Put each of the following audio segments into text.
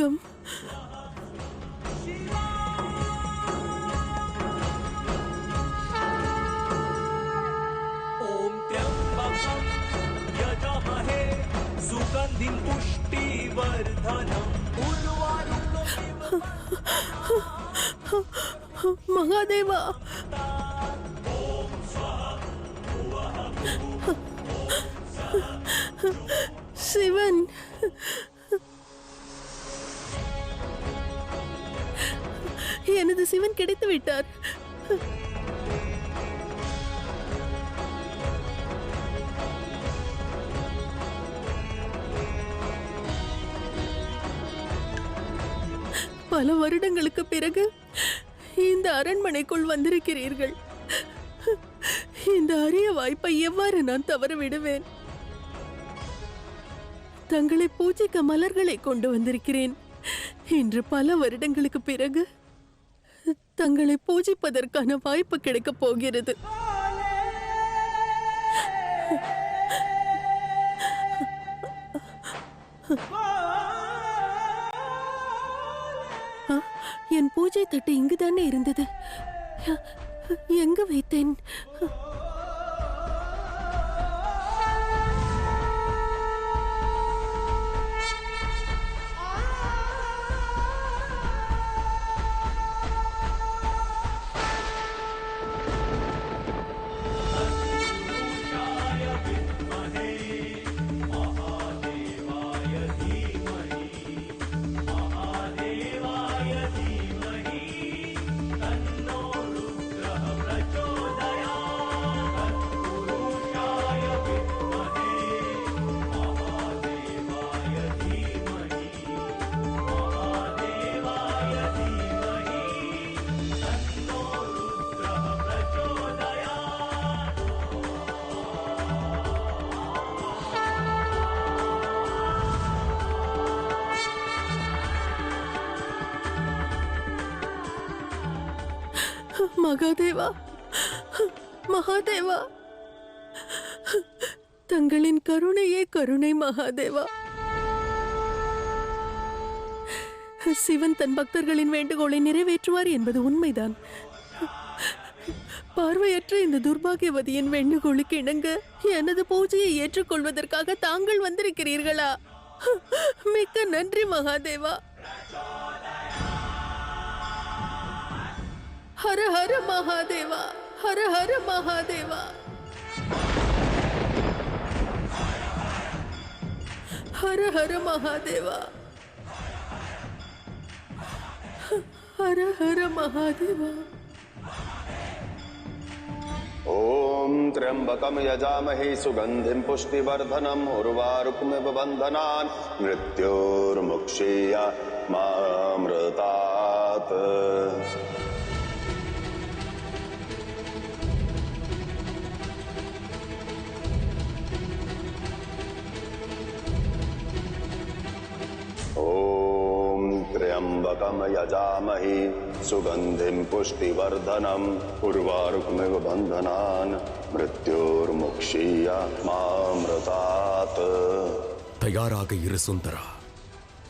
சிவலிங்கம். மகாதேவா, சிவன், எனது சிவன் கிடைத்து விட்டார். பல வருடங்களுக்கு பிறகு இந்த அரண்மனைக்குள் வந்திருக்கிறீர்கள். இந்த அரிய வாய்ப்பை எவ்வாறு நான் தவற விடுவேன்? தங்களை பூஜைக்க மலர்களை கொண்டு வந்திருக்கிறேன். இன்று பல வருடங்களுக்கு பிறகு தங்களை பூஜிப்பதற்கான வாய்ப்பு கிடைக்கப் போகிறது. என் பூஜை தட்டு இங்குதானே இருந்தது. எங்கு வைத்தேன்? மகாதேவா, மகாதேவா, தங்களின் கருணையே கருணை. மகாதேவா, சிவன் தன் பக்தர்களின் வேண்டுகோளை நிறைவேற்றுவார் என்பது உண்மைதான். பார்வையற்ற இந்த துர்பாகியவதியின் வேண்டுகோளுக்கு இணங்க எனது பூஜையை ஏற்றுக்கொள்வதற்காக தாங்கள் வந்திருக்கிறீர்களா? மிக்க நன்றி மகாதேவா. ஹர ஹர மகாதேவா, ஹர ஹர மகாதேவா, ஹர ஹர மகாதேவா, ஹர ஹர மகாதேவா. ஓம் த்ர்யம்பகம் யஜாமஹே சுகந்திம் புஷ்டிவர்தனம் உர்வாருக்மிவ பந்தனான் மிருத்யோர்முக்ஷேய மாம்ருதாத். ஓம் த்ர்யம்பகம் யஜாமஹே சுகந்திம் புஷ்டிவர்தனம் உர்வாருக்மிவ பந்தனான் மிருத்யோர்முக்ஷேய மாம்ருதாத். தயாராக இரு சுந்தரா.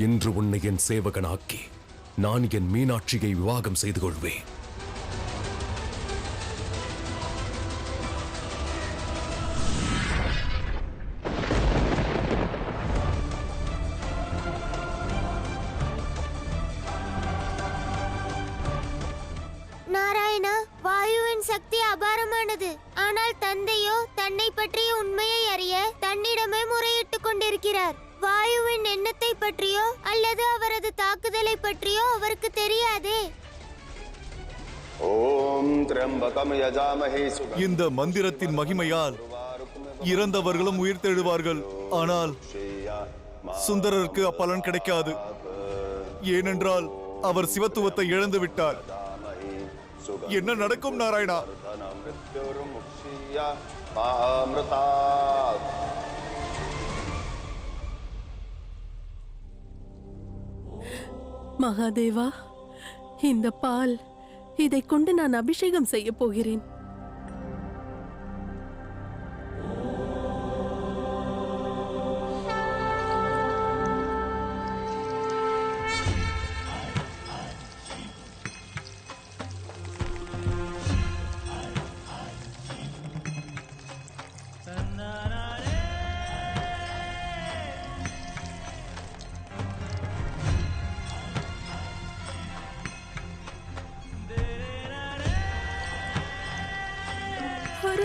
இன்று உன்னை என் சேவகனாக்கி நான் என் மீனாட்சியை விவாகம் செய்து கொள்வேன். நாராயணா, வாயுவின் சக்தி அபாரமானது. ஆனால் தந்தையோ தன்னை பற்றிய உண்மையை அறிய தன்னிடமே முறையிட்டுக் கொண்டிருக்கிறார். வாயுவின் எண்ணத்தை பற்றியோ அல்லது அவரது தாக்குதலை பற்றியோ அவருக்கு தெரியாதே. ஓம் த்ர்யம்பகம் யஜாமஹே இந்த மந்திரத்தின் மகிமையால் இறந்தவர்களும் உயிர் தெழுவார்கள். ஆனால் சுந்தரருக்கு அப்பலன் கிடைக்காது. ஏனென்றால் அவர் சிவத்துவத்தை இழந்து விட்டார். என்ன நடக்கும் நாராயணா? மகாதேவா, இந்த பால், இதை கொண்டு நான் அபிஷேகம் செய்ய போகிறேன்.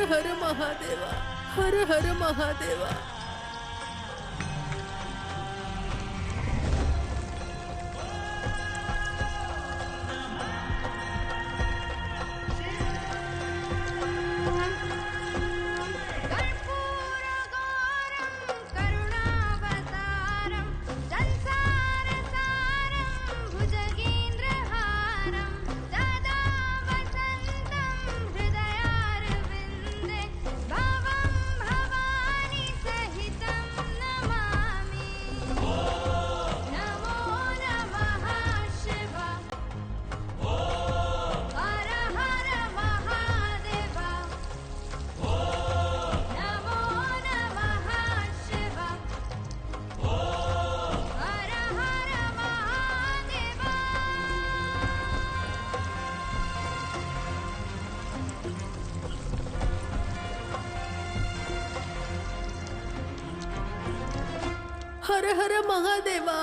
ஹர மகாதேவா, ஹர ஹர மகாதேவா. ஹர ஹர மகாதேவா.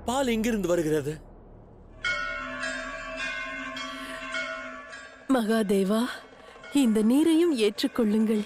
பால் எங்கிருந்து வருகிறது? மகாதேவா, இந்த நீரையும் ஏற்றுக்கொள்ளுங்கள்.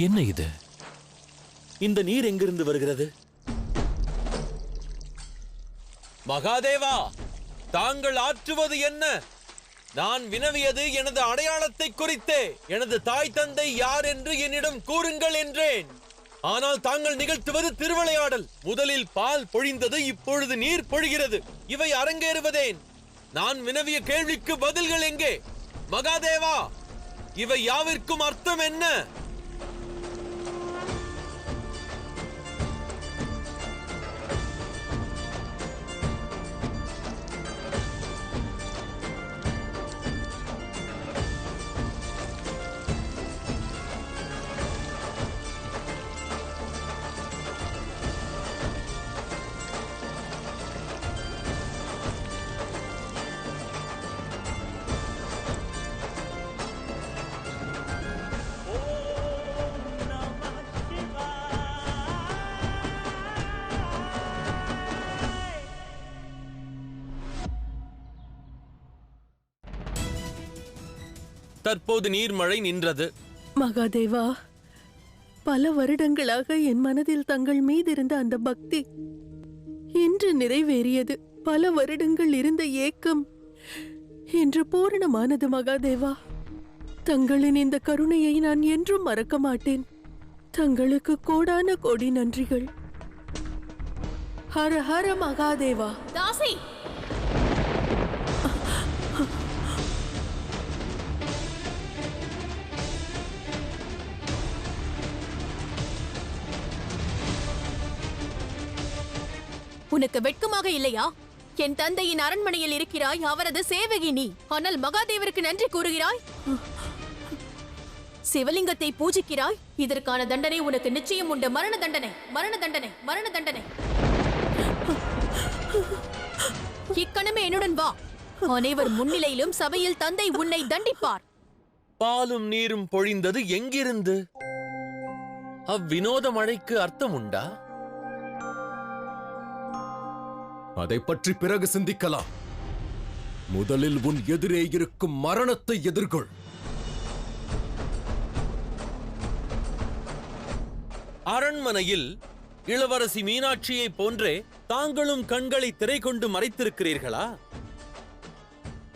என்ன இது? இந்த நீர் எங்கிருந்து வருகிறது? மகாதேவா, தாங்கள் ஆற்றுவது என்ன? நான் வினவியது எனது அடையாளத்தை குறித்தே. எனது தாய் தந்தை யார் என்று என்னிடம் கூறுங்கள் என்றேன். ஆனால் தாங்கள் நிகழ்த்துவது திருவிளையாடல். முதலில் பால் பொழிந்தது, இப்பொழுது நீர் பொழிகிறது. இவை அரங்கேறுவதேன்? நான் வினவிய கேள்விக்கு பதில்கள் எங்கே? மகாதேவா, இவை யாவிற்கும் அர்த்தம் என்ன? தற்போது நீர்மழை நின்றது. மகாதேவா, பல வருடங்களாக என் மனதில் தங்கள் மீதிருந்த அந்த பக்தி இன்று நிறைவேறியது. பல வருடங்கள் இருந்த ஏக்கம் இன்று பூரணமானது. மகாதேவா, தங்களின் இந்த கருணையை நான் என்றும் மறக்க மாட்டேன். தங்களுக்கு கோடான கோடி நன்றிகள். ஹர ஹர மகாதேவா. தாசி, உனக்கு வெட்கமாக இல்லையா? என் தந்தையின் அரண்மனையில் இருக்கிறாய், அவரது சேவகி நீ. ஆனால் மகாதேவருக்கு நன்றி கூறுகிறாய். சிவலிங்கத்தை பூஜிக்கிறாய். இதற்கான தண்டனை உனக்கு நிச்சயம் உண்டு. மரண தண்டனை, மரண தண்டனை, மரண தண்டனை. இக்கணமே என்னுடன் வா. அனைவர் முன்னிலையிலும் சபையில் தந்தை உன்னை தண்டிப்பார். பாலும் நீரும் பொழிந்தது எங்கிருந்து? அவ்வினோத மழைக்கு அர்த்தம் உண்டா? அதை பற்றி பிறகு சிந்திக்கலாம். முதலில் உன் எதிரே இருக்கும் மரணத்தை எதிர்கொள். அரண்மனையில் இளவரசி மீனாட்சியை போன்றே தாங்களும் கண்களை திரை கொண்டு மறைத்திருக்கிறீர்களா?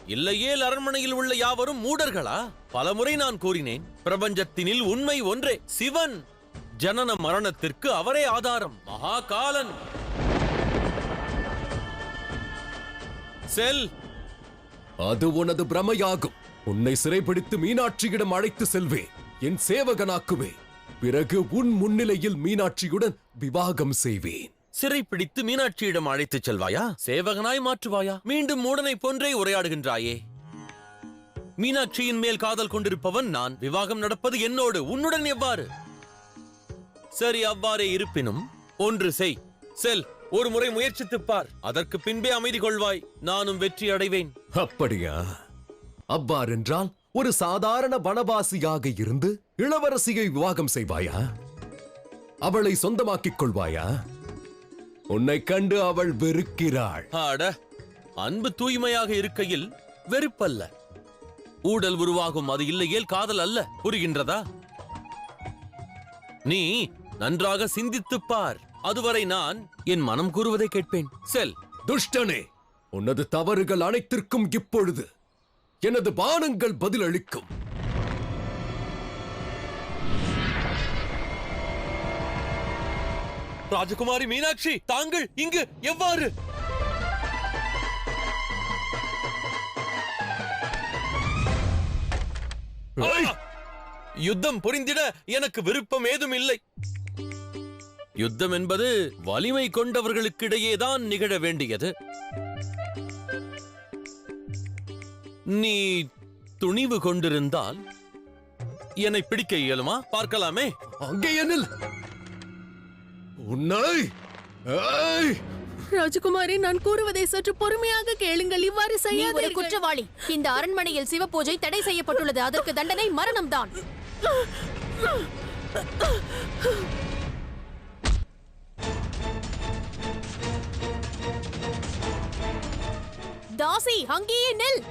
இல்லையேல் அரண்மனையில் உள்ள யாவரும் மூடர்களா? பலமுறை நான் கூறினேன், பிரபஞ்சத்தினில் உண்மை ஒன்றே, சிவன். ஜனன மரணத்திற்கு அவரே ஆதாரம், மகாகாலன். செல். அது உனது பிரமையாகும். உன்னை சிறைபிடித்து மீனாட்சியிடம் அழைத்து செல்வேன், என் சேவகனாக்குவேன். பிறகு உன் முன்னிலையில் மீனாட்சியுடன் விவாகம் செய்வேன். சிறைப்பிடித்து மீனாட்சியிடம் அழைத்துச் செல்வாயா? சேவகனாய் மாற்றுவாயா? மீண்டும் மூடனை போன்றே உரையாடுகின்றாயே. மீனாட்சியின் மேல் காதல் கொண்டிருப்பவன் நான். விவாகம் நடப்பது என்னோடு, உன்னுடன் எவ்வாறு? சரி, அவ்வாறே இருப்பினும் ஒன்று செய். செல், ஒரு முறை முயற்சித்துப் பார். அதற்கு பின்பே அமைதி கொள்வாய். நானும் வெற்றி அடைவேன். அப்படியா? அவ்வாறென்றால் ஒரு சாதாரண வனவாசியாக இருந்து இளவரசியை விவாகம் செய்வாயா? அவளை சொந்தமாக்கிக் கொள்வாயா? உன்னை கண்டு அவள் வெறுக்கிறாள். ஆட, அன்பு தூய்மையாக இருக்கையில் வெறுப்பல்ல, ஊடல் உருவாகும். அது இல்லையேல் காதல் அல்ல. புரிகின்றதா? நீ நன்றாக சிந்தித்துப் பார். அதுவரை நான் என் மனம் கூறுவதை கேட்பேன். செல். துஷ்டனே, உனது தவறுகள் அனைத்திற்கும் இப்பொழுது எனது பானங்கள் பதிலளிக்கும். ராஜகுமாரி மீனாட்சி, தாங்கள் இங்கு எவ்வாறு? யுத்தம் புரிந்திட எனக்கு விருப்பம் ஏதும் இல்லை. யுத்தம் என்பது வலிமை கொண்டவர்களுக்கிடையேதான் நிகழ வேண்டியது. நீ துணிவு கொண்டிருந்தால் என்னை பிடிக்க இயலுமா? பார்க்கலாமே. அங்கே எனில் உன்னை ராஜகுமாரி, நான் கூறுவதை சற்று பொறுமையாக கேளுங்கள். இவ்வாறு நீ ஒரு செய்யாதீர்கள். குற்றவாளி. இந்த அரண்மனையில் சிவ பூஜை தடை செய்யப்பட்டுள்ளது. அதற்கு தண்டனை மரணம்தான். தாசி, அங்கேயே நில்.